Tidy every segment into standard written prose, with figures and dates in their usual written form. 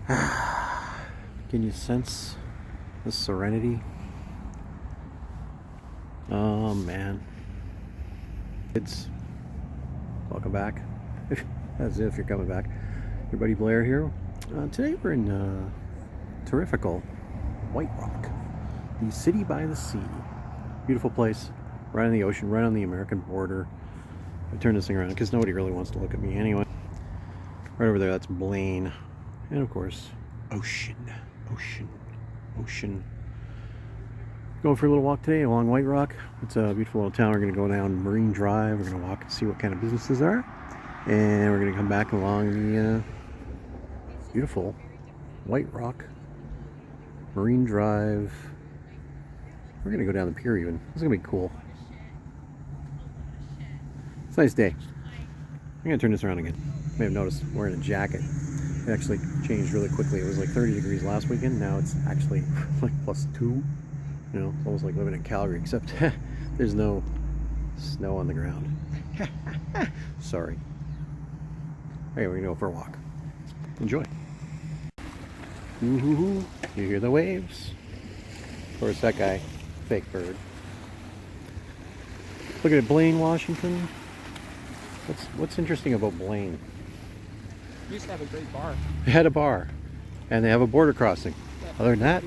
Can you sense the serenity? Oh man. Kids, welcome back. As if you're coming back. Your buddy Blair here. Today we're in terrifical White Rock, the city by the sea. Beautiful place, right on the ocean, right on the American border. I turn this thing around because nobody really wants to look at me anyway. Right over there, that's Blaine. And of course, ocean. Going for a little walk today along White Rock. It's a beautiful little town. We're going to go down Marine Drive. We're going to walk and see what kind of businesses there are. And we're going to come back along the beautiful White Rock Marine Drive. We're going to go down the pier even. It's going to be cool. It's a nice day. I'm going to turn this around again. You may have noticed I'm wearing a jacket. It actually changed really quickly. It was like 30 degrees last weekend. Now it's actually like +2. You know, it's almost like living in Calgary, except there's no snow on the ground. Sorry. Anyway, we're going to go for a walk. Enjoy. Ooh, you hear the waves? Of course, that guy, fake bird. Look at Blaine, Washington. What's interesting about Blaine? We used to have a great bar. They had a bar, and they have a border crossing. Yeah, other than that,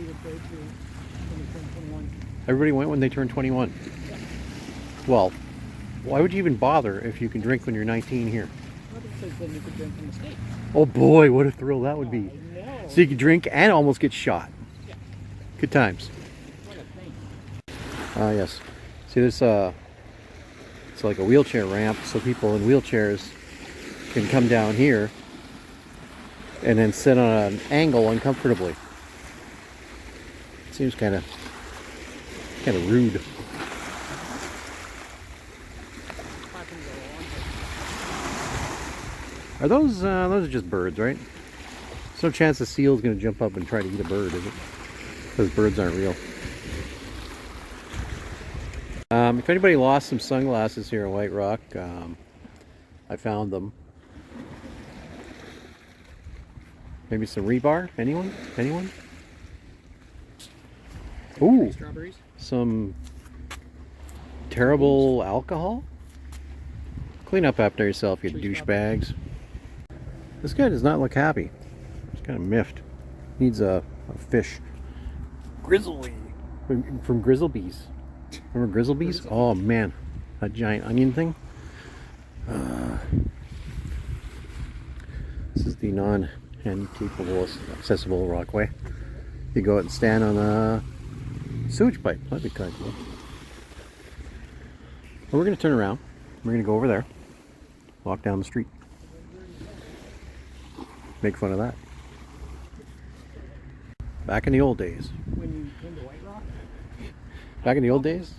everybody went when they turned 21. Yeah. Well, why would you even bother if you can drink when you're 19 here? Well, because then you could drink in the States. Oh boy, what a thrill that would be. I know. So you could drink and almost get shot. Yeah. Good times. What a thing. Yes. See, there's it's like a wheelchair ramp, so people in wheelchairs can come down here and then sit on an angle uncomfortably. Seems kind of rude. Are those are just birds, right? There's no chance a seal's going to jump up and try to eat a bird, is it? Those birds aren't real. If anybody lost some sunglasses here in White Rock, I found them. Maybe some rebar? Anyone? Ooh, Strawberries. some terrible alcohol? Clean up after yourself, you douchebags. This guy does not look happy. He's kind of miffed. Needs a fish. Grizzly. From Grizzlebees. Remember Grizzlebees? Oh man, that giant onion thing. This is the non-handicapable accessible walkway. You go out and stand on a sewage pipe. That'd be kind of cool. Well, we're going to turn around. We're going to go over there. Walk down the street. Make fun of that. Back in the old days. When you came to White Rock? Back in the old days?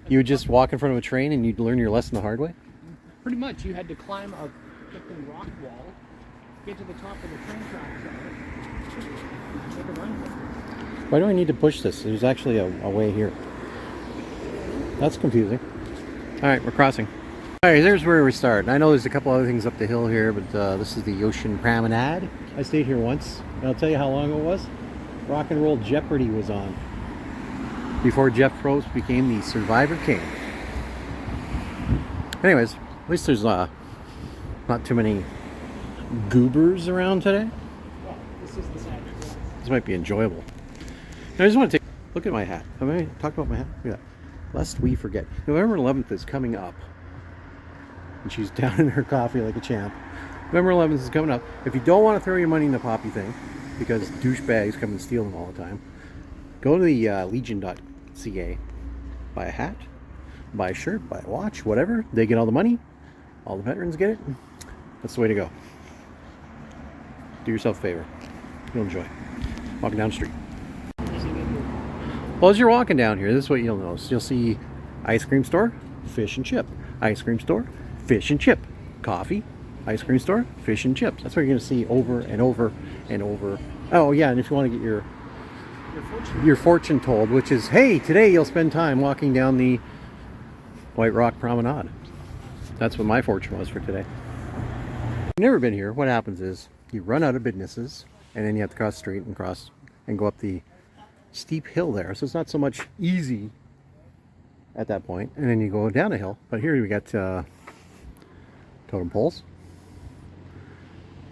You would just walk in front of a train and you'd learn your lesson the hard way? Pretty much. You had to climb a freaking rock wall, get to the top of the train tracks, make a run for it. Why do I need to push this? There's actually a way here. That's confusing. Alright, we're crossing. Alright, there's where we start. I know there's a couple other things up the hill here, but this is the Ocean Promenade. I stayed here once, and I'll tell you how long it was. Rock and Roll Jeopardy was on. Before Jeff Probst became the Survivor King. Anyways, at least there's not too many goobers around today. Well, this is the side. This might be enjoyable. Now, I just want to look at my hat. Have I talked about my hat? Look at that. Lest we forget. November 11th is coming up. And she's down in her coffee like a champ. November 11th is coming up. If you don't want to throw your money in the poppy thing, because douchebags come and steal them all the time, go to the legion.ca, buy a hat, buy a shirt, buy a watch, whatever. They get all the money. All the veterans get it. That's the way to go. Do yourself a favor. You'll enjoy. Walking down the street. Well, as you're walking down here, this is what you'll notice. You'll see ice cream store, fish and chip. Ice cream store, fish and chip. Coffee, ice cream store, fish and chips. That's what you're going to see over and over and over. Oh yeah, and if you want to get your fortune told, which is, hey, today you'll spend time walking down the White Rock Promenade. That's what my fortune was for today. If you've never been here, what happens is you run out of businesses and then you have to cross the street and cross and go up the steep hill there. So it's not so much easy at that point, and then you go down a hill. But here we got totem poles.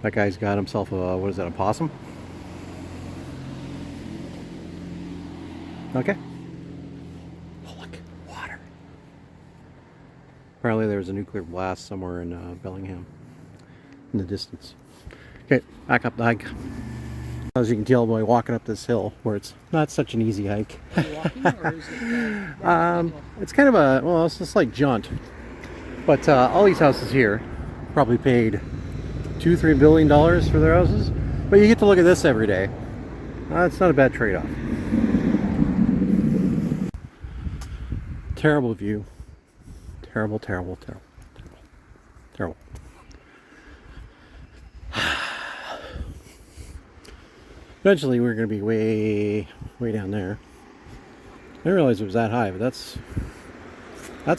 That guy's got himself a, what is that, a possum? Okay. Oh, look, water. Apparently there's a nuclear blast somewhere in Bellingham in the distance. Okay, back up the hike. As you can tell by walking up this hill, where it's not such an easy hike. Are you walking, or is it, It's kind of a, well, it's just like jaunt. But all these houses here probably paid $2-3 billion for their houses. But you get to look at this every day. It's not a bad trade-off. Terrible view. Terrible, terrible, terrible, terrible, terrible. Eventually we're going to be way down there. I didn't realize it was that high, but that's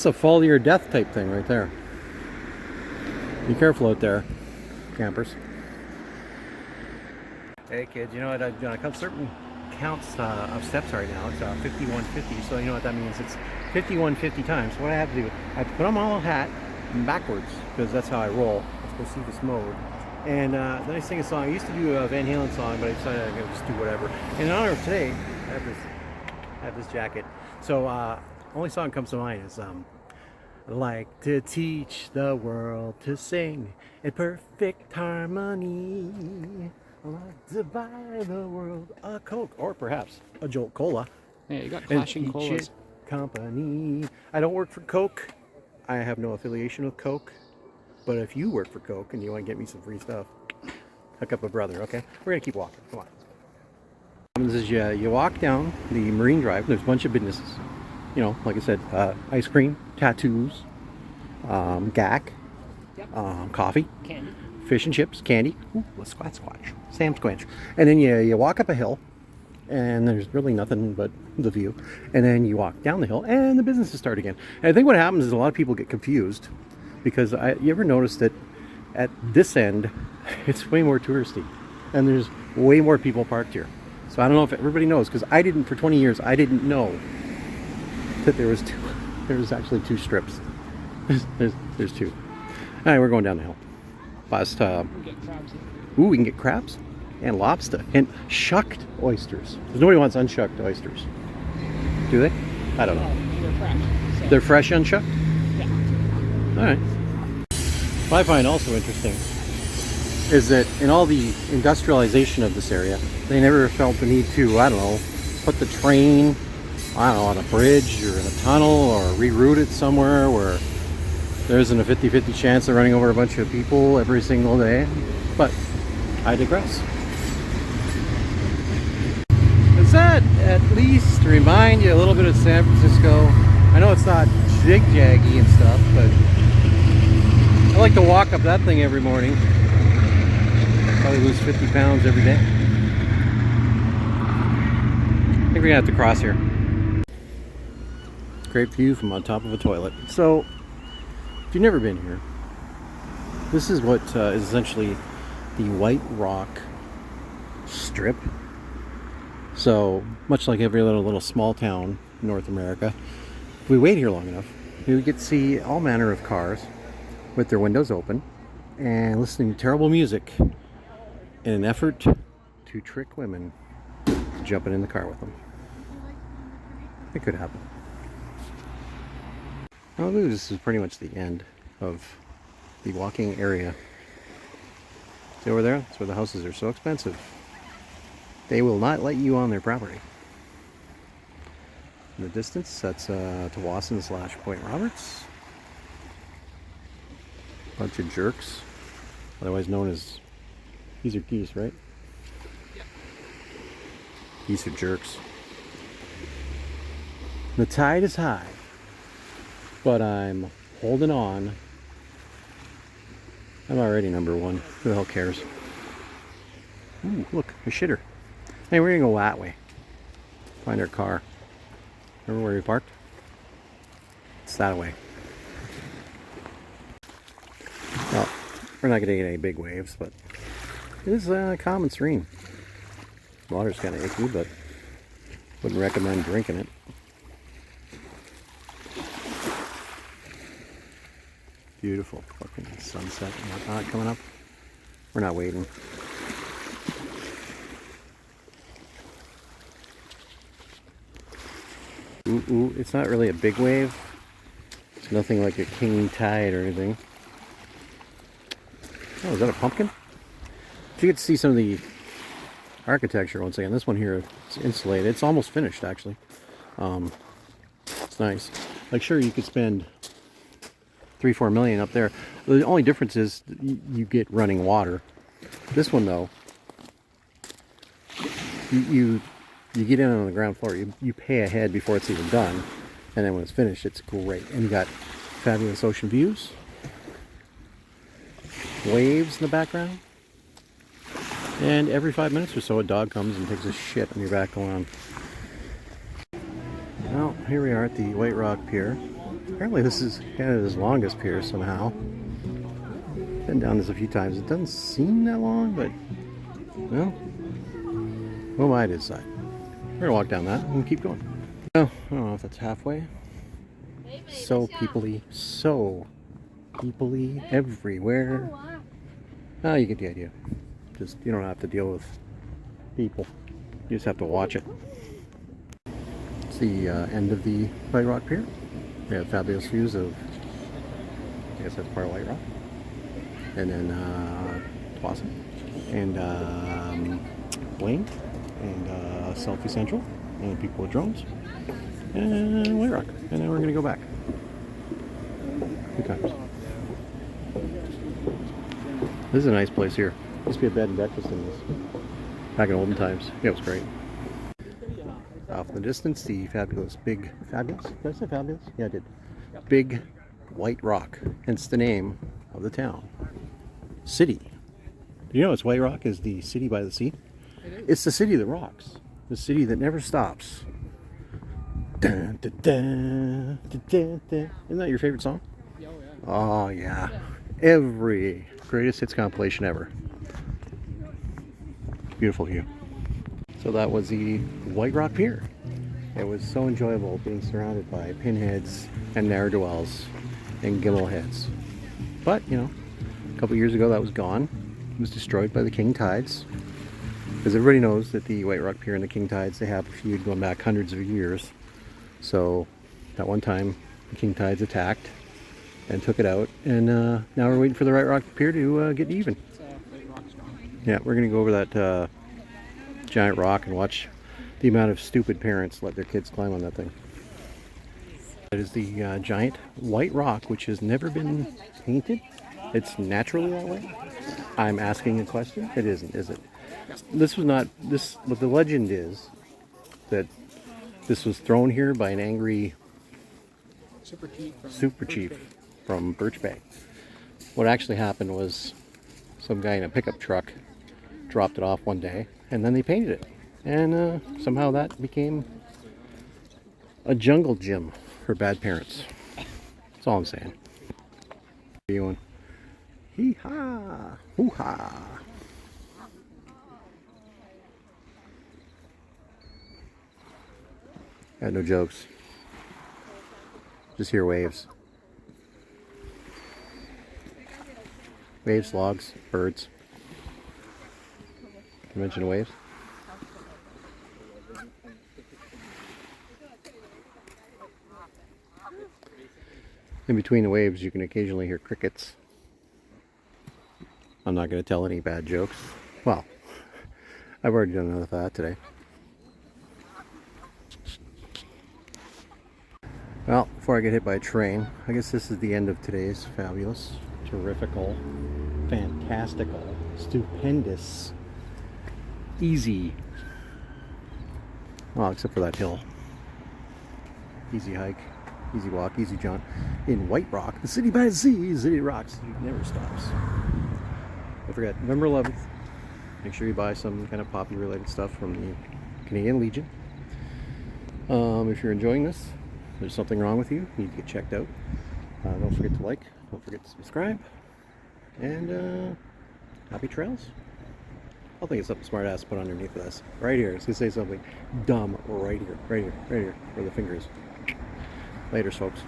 a fall to your death type thing right there. Be careful out there, campers. Hey kids, you know what, I've got certain counts of steps right now. It's 5150, so you know what that means. It's 5150 times. So what I have to do, I have to put on my little hat backwards, because that's how I roll. Let's go see this mode. And then I sing a song. I used to do a Van Halen song, but I decided I'm going to just do whatever. And in honor of today, I have this jacket. So only song that comes to mind is I like to teach the world to sing in perfect harmony. I like to buy the world a Coke, or perhaps a Jolt Cola. yeah, you got clashing and colas. Company. I don't work for Coke. I have no affiliation with Coke. But if you work for Coke and you want to get me some free stuff, hook up a brother, okay? We're going to keep walking. Come on. What happens is you walk down the Marine Drive. There's a bunch of businesses. You know, like I said, ice cream, tattoos, gack, Yep. coffee, Candy. fish and chips, candy, ooh, a squatch, Sam Squanch. And then you walk up a hill, and there's really nothing but the view. And then you walk down the hill, and the businesses start again. And I think what happens is a lot of people get confused, because you ever notice that at this end, it's way more touristy, and there's way more people parked here. So I don't know if everybody knows, because I didn't, for 20 years, I didn't know that there was actually two strips. There's two. All right, we're going down the hill. Past, We can get crabs. ooh, we can get crabs and lobster and shucked oysters. Because nobody wants unshucked oysters. Do they? I don't know. They're fresh. So. They're fresh unshucked? Yeah. All right. What I find also interesting is that in all the industrialization of this area, they never felt the need to, I don't know, put the train, I don't know, on a bridge or in a tunnel, or reroute it somewhere where there isn't a 50-50 chance of running over a bunch of people every single day. But I digress. Does that at least remind you a little bit of San Francisco? I know it's not jig-jaggy and stuff, but I like to walk up that thing every morning. Probably lose 50 pounds every day. I think we're gonna have to cross here. Great view from on top of a toilet. So, if you've never been here, this is what is essentially the White Rock Strip. So, much like every little small town in North America, if we wait here long enough, we would get to see all manner of cars with their windows open and listening to terrible music in an effort to trick women jumping in the car with them. It could happen. Well, this is pretty much the end of the walking area. See over there? That's where the houses are so expensive. They will not let you on their property. In the distance, that's Tawasin/Point Roberts. Bunch of jerks, otherwise known as, these are geese, right? Yep. Geese are jerks. The tide is high, but I'm holding on. I'm already number one. Who the hell cares? Ooh, look, a shitter. Hey, we're gonna go that way. Find our car. Remember where we parked? It's that way. Well, we're not gonna get any big waves, but it is calm and serene. Water's kind of icky, but wouldn't recommend drinking it. Beautiful fucking sunset and whatnot coming up. We're not waiting. Ooh, ooh, it's not really a big wave. It's nothing like a king tide or anything. Oh, is that a pumpkin? If you get to see some of the architecture once again, this one here, it's insulated. It's almost finished, actually. It's nice. Like, sure, you could spend 3-4 million up there. The only difference is you get running water. This one, though, you get in on the ground floor. You pay ahead before it's even done, and then when it's finished, it's great. And you got fabulous ocean views, waves in the background, and every 5 minutes or so, a dog comes and takes a shit on your back lawn. Well, here we are at the White Rock Pier. Apparently, this is Canada's longest pier somehow. Been down this a few times. It doesn't seem that long, but well, who am I to decide? We're gonna walk down that and keep going. Well, I don't know if that's halfway. So peoply everywhere. Oh, you get the idea. Just, you don't have to deal with people. You just have to watch it. It's the end of the White Rock Pier. We have fabulous views of, I guess that's part of White Rock. And then Blossom. And Blaine. And Selfie Central. And people with drones. And White Rock. And then we're going to go back. Good times. This is a nice place here. Used to be a bed and breakfast in this. Back in olden times. Yeah, it was great. Off in the distance, the fabulous Did I say fabulous? Yeah, I did. Big White Rock. Hence the name of the town. City. Do you know it's White Rock is the city by the sea? It's the city that rocks. The city that never stops. Dun, dun, dun, dun, dun, dun. Isn't that your favorite song? Oh, yeah. Every greatest hits compilation ever. Beautiful view. So that was the White Rock Pier. It was so enjoyable being surrounded by pinheads and ne'er-do-wells and gimbleheads. But, you know, a couple years ago that was gone. It was destroyed by the king tides. Because everybody knows that the White Rock Pier and the king tides, they have a feud going back hundreds of years. So that one time the king tides attacked and took it out. And now we're waiting for the White Rock Pier to get even. Yeah, we're going to go over that giant rock and watch the amount of stupid parents let their kids climb on that thing. That is the giant white rock, which has never been painted. It's naturally that way. I'm asking a question. It isn't, is it? This was not this. What the legend is that this was thrown here by an angry super chief from Birch Bay. What actually happened was some guy in a pickup truck dropped it off one day, and then they painted it, and somehow that became a jungle gym for bad parents. That's all I'm saying. What are you doing? Hee-ha! Hoo-ha! Got no jokes. Just hear waves. Waves, logs, birds. Convention of waves. In between the waves, you can occasionally hear crickets. I'm not going to tell any bad jokes. Well, I've already done enough of that today. Well, before I get hit by a train, I guess this is the end of today's fabulous, terrifical, fantastical, stupendous, easy, well, except for that hill, easy hike, easy walk, easy jaunt in White Rock, the city by the sea, the city rocks, it never stops. Don't forget, November 11th, make sure you buy some kind of poppy related stuff from the Canadian Legion. If you're enjoying this, there's something wrong with you, you need to get checked out. Don't forget to like, don't forget to subscribe, and happy trails. I'll think of something smart ass to put underneath of this. Right here. It's gonna say something dumb right here. Right here. Right here. Where the finger is. Later, folks.